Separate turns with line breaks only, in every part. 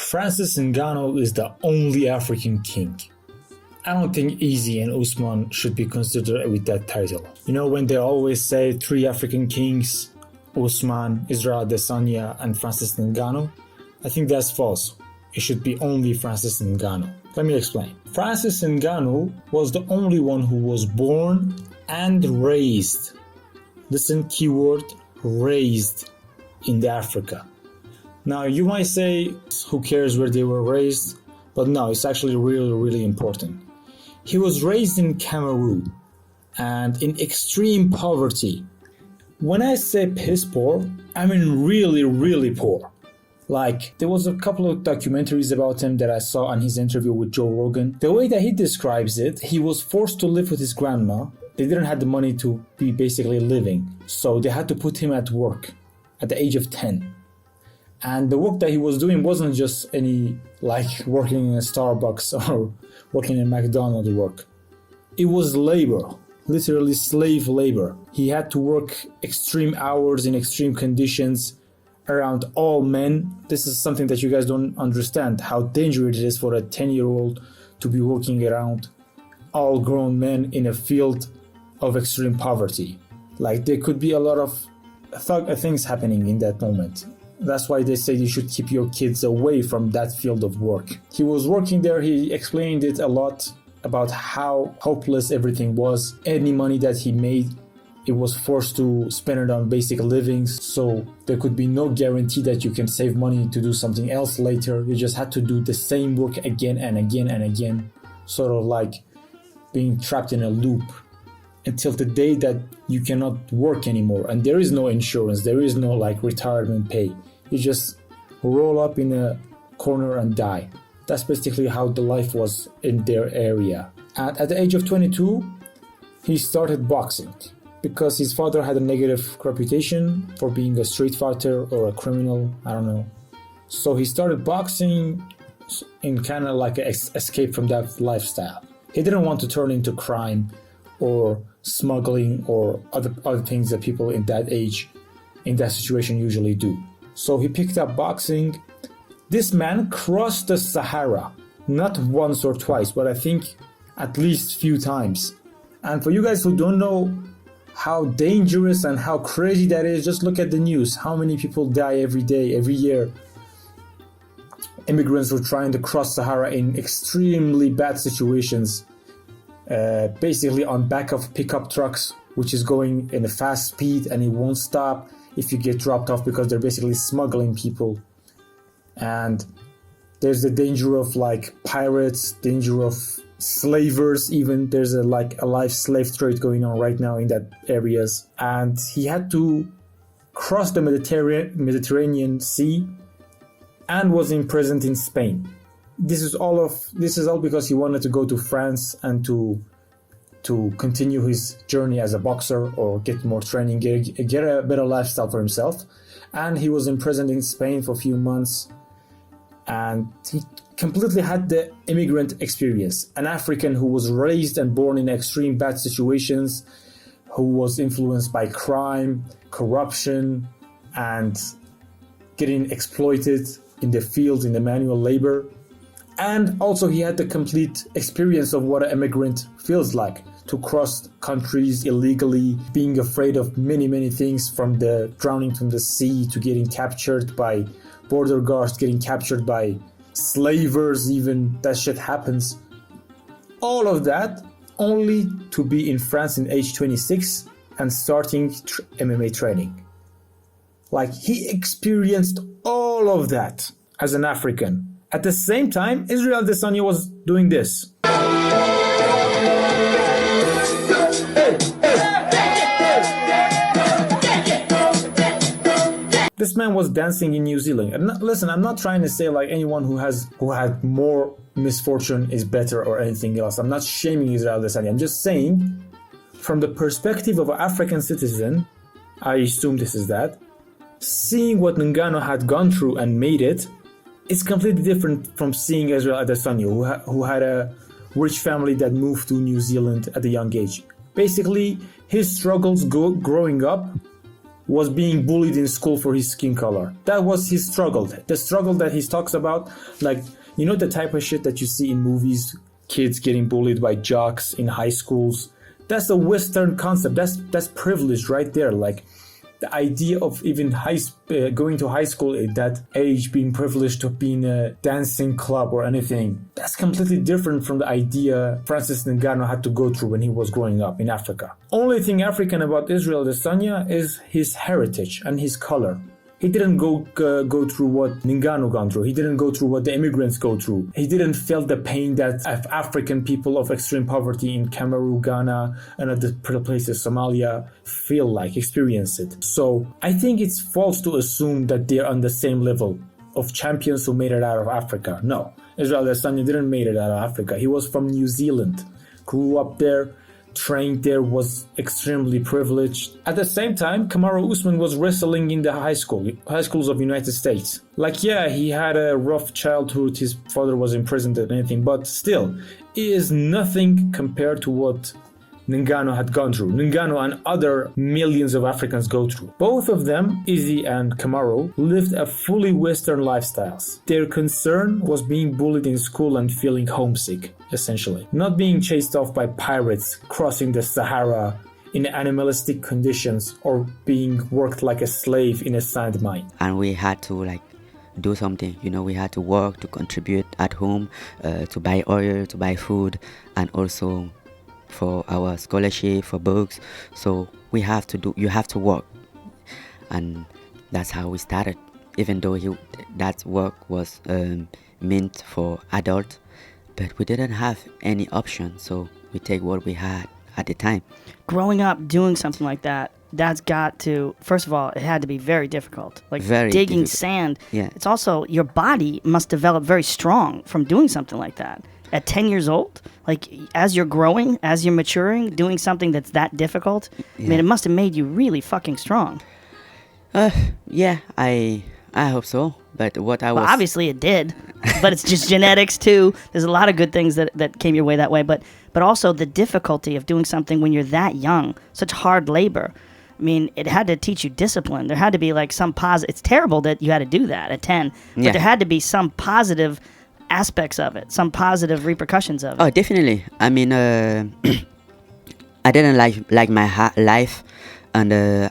Francis Ngannou is the only African king. I don't think Easy and Usman should be considered with that title. You know, when they always say 3 African kings, Usman, Israel Adesanya, and Francis Ngannou, I think that's false. It should be only Francis Ngannou. Let me explain. Francis Ngannou was the only one who was born and raised. Listen, keyword, raised in Africa. Now, you might say, who cares where they were raised? But no, it's actually really, really important. He was raised in Cameroon and in extreme poverty. When I say piss poor, I mean really, really poor. Like, there was a couple of documentaries about him that I saw on his interview with Joe Rogan. The way that he describes it, he was forced to live with his grandma. They didn't have the money to be basically living, so they had to put him at work at the age of 10. And the work that he was doing wasn't just any, like, working in a Starbucks or working in McDonald's work. It was labor, literally slave labor. He had to work extreme hours in extreme conditions around all men. This is something that you guys don't understand, how dangerous it is for a 10-year-old to be working around all grown men in a field of extreme poverty. Like, there could be a lot of things happening in that moment. That's why they say you should keep your kids away from that field of work. He was working there. He explained it a lot about how hopeless everything was. Any money that he made, it was forced to spend it on basic livings. So there could be no guarantee that you can save money to do something else later. You just had to do the same work again and again and again, sort of like being trapped in a loop until the day that you cannot work anymore. And there is no insurance. There is no like retirement pay. You just roll up in a corner and die. That's basically how the life was in their area. And at the age of 22, he started boxing because his father had a negative reputation for being a street fighter or a criminal, I don't know. So he started boxing in kind of like an escape from that lifestyle. He didn't want to turn into crime or smuggling or other things that people in that age, in that situation usually do. So he picked up boxing. This man crossed the Sahara, not once or twice, but I think at least few times. And for you guys who don't know how dangerous and how crazy that is, just look at the news. How many people die every day, every year? Immigrants were trying to cross Sahara in extremely bad situations, basically on back of pickup trucks, which is going in a fast speed and it won't stop if you get dropped off because they're basically smuggling people. And there's the danger of like pirates, danger of slavers, even there's a live slave trade going on right now in that areas. And he had to cross the Mediterranean Sea and was imprisoned in Spain. This is all because he wanted to go to France and to continue his journey as a boxer or get more training, get a better lifestyle for himself. And he was imprisoned in Spain for a few months. And he completely had the immigrant experience. An African who was raised and born in extreme bad situations, who was influenced by crime, corruption, and getting exploited in the fields, in the manual labor. And also he had the complete experience of what an immigrant feels like, to cross countries illegally, being afraid of many, many things, from the drowning from the sea to getting captured by border guards, getting captured by slavers, even that shit happens. All of that only to be in France in age 26 and starting MMA training. Like, he experienced all of that as an African. At the same time, Israel Adesanya was doing this. This man was dancing in New Zealand. And listen, I'm not trying to say like anyone who had more misfortune is better or anything else. I'm not shaming Israel Adesanya. I'm just saying, from the perspective of an African citizen, I assume this is that, seeing what Ngannou had gone through and made it, it's completely different from seeing Israel Adesanya, who had a rich family that moved to New Zealand at a young age. Basically, his struggles growing up was being bullied in school for his skin color. That was his struggle. The struggle that he talks about, like, you know, the type of shit that you see in movies, kids getting bullied by jocks in high schools. That's a Western concept. That's privilege right there. Like, the idea of even going to high school at that age, being privileged to be in a dancing club or anything, that's completely different from the idea Francis Ngannou had to go through when he was growing up in Africa. Only thing African about Israel Adesanya is his heritage and his color. He didn't go through what Ngannou gone through. He didn't go through what the immigrants go through. He didn't feel the pain that African people of extreme poverty in Cameroon, Ghana, and other places, Somalia, experience it. So I think it's false to assume that they're on the same level of champions who made it out of Africa. No, Israel Adesanya didn't make it out of Africa. He was from New Zealand, grew up there, trained there, was extremely privileged. At the same time, Kamaru Usman was wrestling in the high schools of the United States. Like, yeah, he had a rough childhood, his father was imprisoned and anything, but still, it is nothing compared to what Ngannou had gone through. Ngannou and other millions of Africans go through. Both of them, Izzy and Kamaru, lived a fully Western lifestyles. Their concern was being bullied in school and feeling homesick, essentially. Not being chased off by pirates, crossing the Sahara in animalistic conditions, or being worked like a slave in a sand mine.
And we had to do something, we had to work to contribute at home, to buy oil, to buy food, and also for our scholarship, for books. So you have to work, and that's how we started. Even though that work was meant for adults, but we didn't have any option, so we take what we had at the time.
Growing up doing something like that, that's got to, first of all, it had to be very difficult. Like
very
digging
difficult.
Sand.
Yeah.
It's also, your body must develop very strong from doing something like that. At 10 years old, like, as you're growing, as you're maturing, doing something that's that difficult,
Yeah.
I mean, it must have made you really fucking strong.
Yeah, I hope so. But what I was...
Well, obviously it did, but it's just genetics too. There's a lot of good things that came your way that way, but also the difficulty of doing something when you're that young, such hard labor. I mean, it had to teach you discipline. There had to be like some positive... It's terrible that you had to do that at 10, but
Yeah.
there had to be some positive aspects of it, some positive repercussions of it.
Oh, definitely. I mean, I didn't like my life, and I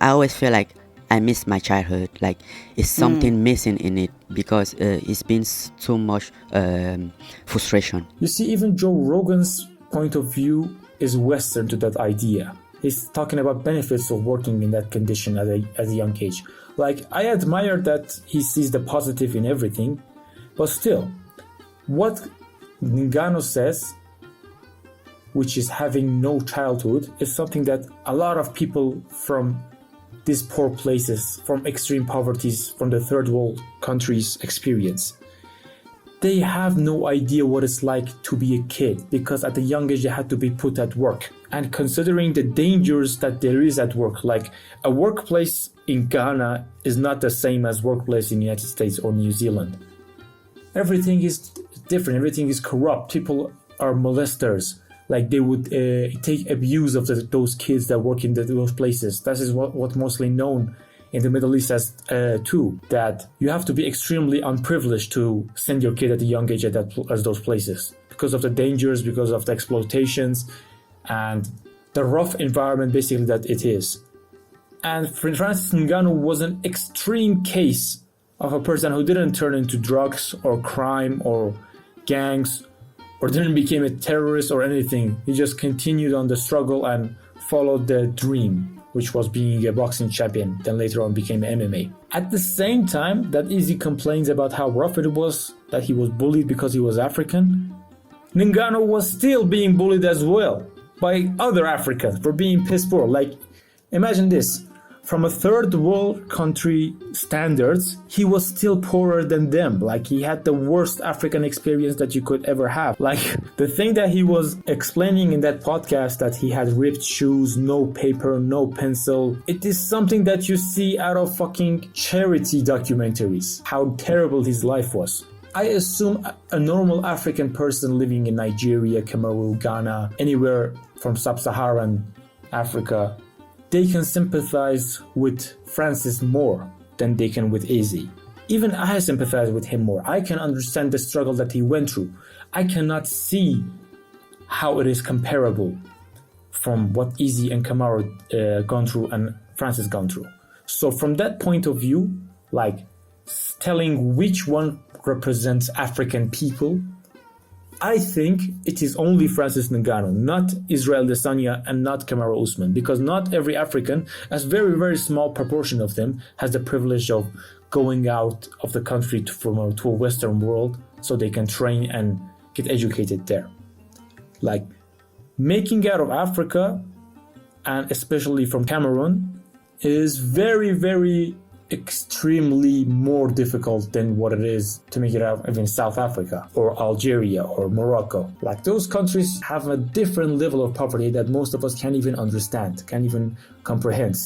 always feel like I miss my childhood. Like, it's something missing in it, because it's been too much frustration.
You see, even Joe Rogan's point of view is Western to that idea. He's talking about benefits of working in that condition at a young age. Like, I admire that he sees the positive in everything, but still, what Ngannou says, which is having no childhood, is something that a lot of people from these poor places, from extreme poverties, from the third world countries experience. They have no idea what it's like to be a kid, because at a young age they had to be put at work. And considering the dangers that there is at work, like a workplace in Ghana is not the same as workplace in the United States or New Zealand. Everything is different, everything is corrupt, people are molesters. Like, they would take abuse of those kids that work in those places. That is what mostly known in the Middle East as too, that you have to be extremely unprivileged to send your kid at a young age as those places, because of the dangers, because of the exploitations, and the rough environment basically that it is. And Francis Ngannou was an extreme case of a person who didn't turn into drugs or crime or gangs, or didn't become a terrorist or anything. He just continued on the struggle and followed the dream, which was being a boxing champion, then later on became MMA. At the same time that Izzy complains about how rough it was, that he was bullied because he was African, Ngannou was still being bullied as well by other Africans for being piss poor. Like, imagine this. From a third world country standards, he was still poorer than them. Like, he had the worst African experience that you could ever have. Like, the thing that he was explaining in that podcast, that he had ripped shoes, no paper, no pencil, it is something that you see out of fucking charity documentaries, how terrible his life was. I assume a normal African person living in Nigeria, Cameroon, Ghana, anywhere from sub-Saharan Africa, they can sympathize with Francis more than they can with Izzy. Even I sympathize with him more. I can understand the struggle that he went through. I cannot see how it is comparable from what Izzy and Kamaru gone through and Francis gone through. So from that point of view, like telling which one represents African people, I think it is only Francis Ngannou, not Israel Adesanya and not Kamaru Usman, because not every African, a very, very small proportion of them, has the privilege of going out of the country to a Western world so they can train and get educated there. Like, making out of Africa, and especially from Cameroon, is very, very extremely more difficult than what it is to make it out in South Africa or Algeria or Morocco. Like, those countries have a different level of poverty that most of us can't even understand, can't even comprehend.